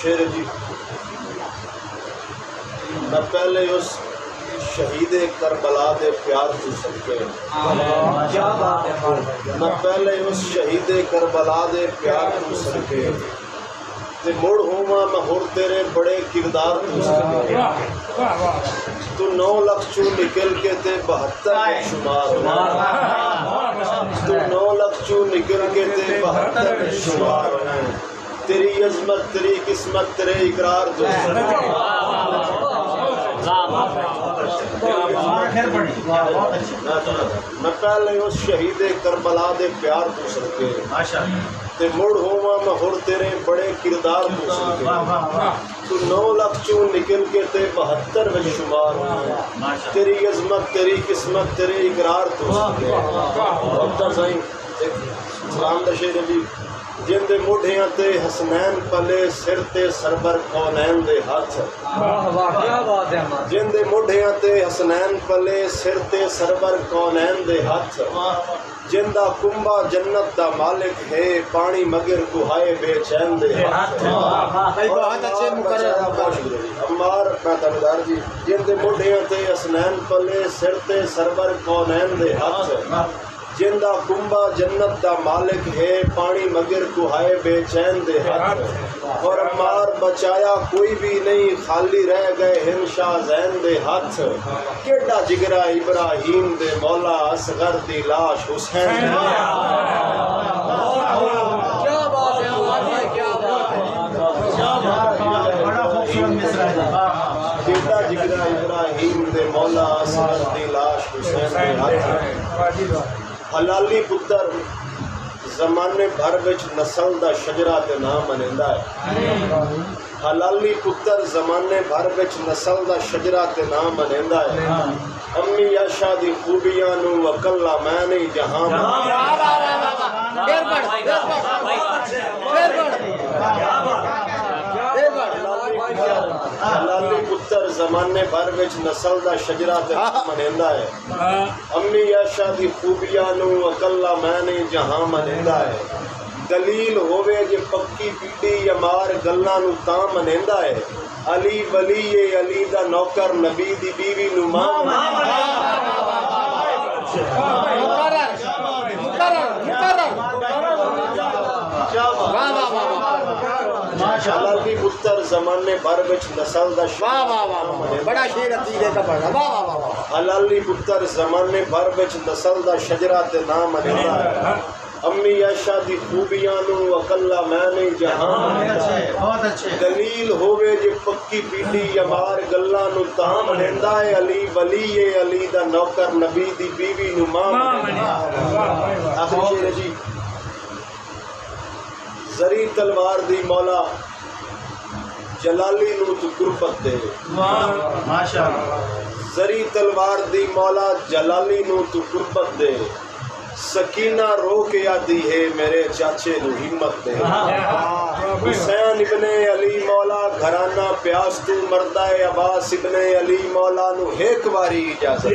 शेर जी, मैं पहले उस शहीद करबला दे प्यार तू सदके, मैं पहले उस शहीद करबला दे प्यार तू सदके ते मुड़ होवा मैं हुर तेरे बड़े किरदार तू सदके। तू 9 लाख चू निकल के ते 72 में शुमार होना, तू 9 लाख चू निकल के ते 72 में शुमार होना। तेरी अजमत तेरी किस्मत तेरे इकरार तू सदके। मैं पहले उस शहीद करबला दे प्यार तू सदके ते मुड़ होवा मैं हुर तेरे बड़े किरदार तू सदके। तू 9 लाख चू निकल के ते 72 में शुमार होना। तेरी अजमत तेरी किस्मत तेरे इकरार तू सदके। सलाम दा शेर जी, जिंदे मोढ़ियां ते हसनैन पले सिर ते सरबर कौनैन दे हाथ। जिंदे मोढ़ियां ते हसनैन पले सिर ते सरबर कौनैन दे हाथ। जिंदा कुंबा जन्नत दा मालिक है पानी मगर कुहाए बेचैन दे हाथ। अम्मार मैं तनदार जी, जिंदे मोढ़ियां ते हसनैन पले सिर ते सरबर कौनैन दे हाथ। जिंदा कुंबा जन्नत दा मालिक है पानी मगर कुहाए बेचैन दे हाथ। और मार बचाया कोई भी नहीं खाली रह गए हिन शाह जैन दे हाथ। केड़ा जिगरा इब्राहिम दे मौला असगर दी लाश हुसैन दे केड़ा जिगरा इब्राहिम दे मौला असगर दी लाश हुसैन दे हाथ। हलाली पुत्र जमाने भर विच नस्ल दा शजरा ते नाम मनेंदा है। हलाली पुत्र जमाने भर विच नस्ल दा शजरा ते नाम मनेंदा है। अम्मी आशा दी खूबियां नू वकल्ला मैं नहीं जहां। हलाली पुत्र जमाने भर विच नस्ल दा शजरा ते नाम मनेंदा है। अम्मी आशा दी खूबियां नू अकल्ला मैं नहीं जहां मनेंदा है। दलील होवे जे पक्की पीढ़ी यमार गल्लां नू तां मनेंदा है। अली वली ये अली दा नौकर नबी दी बीवी नू मां हलाली पुत्र जमाने भर विच नस्ल दा बड़ा शेर अतीके का पढ़ा। हलाली पुत्र जमाने भर विच नस्ल दा शजरा ते नाम मनेंदा है। अम्मी आशा दी खूबियां नू अकल्ला मैं नहीं जहां। दलील होवे जे पक्की पीढ़ी यमार गल्लां नू तां मनेंदा है। अली वली ये अली दा नौकर नबी दी बीवी नू मां मनेंदा है। आखिरी शेर जी, जरी तलवार दी मौला जलाली नू तू गुरबत दे। जरी तलवार दी मौला जलाली नू तू गुरबत दे। सकीना रो के आती है मेरे चाचे नू हिम्मत दे। हुसैन इब्ने अली मौला घराना प्यास तू मरदा है। अब्बास इब्ने अली मौला नू एक बारी इजाजत।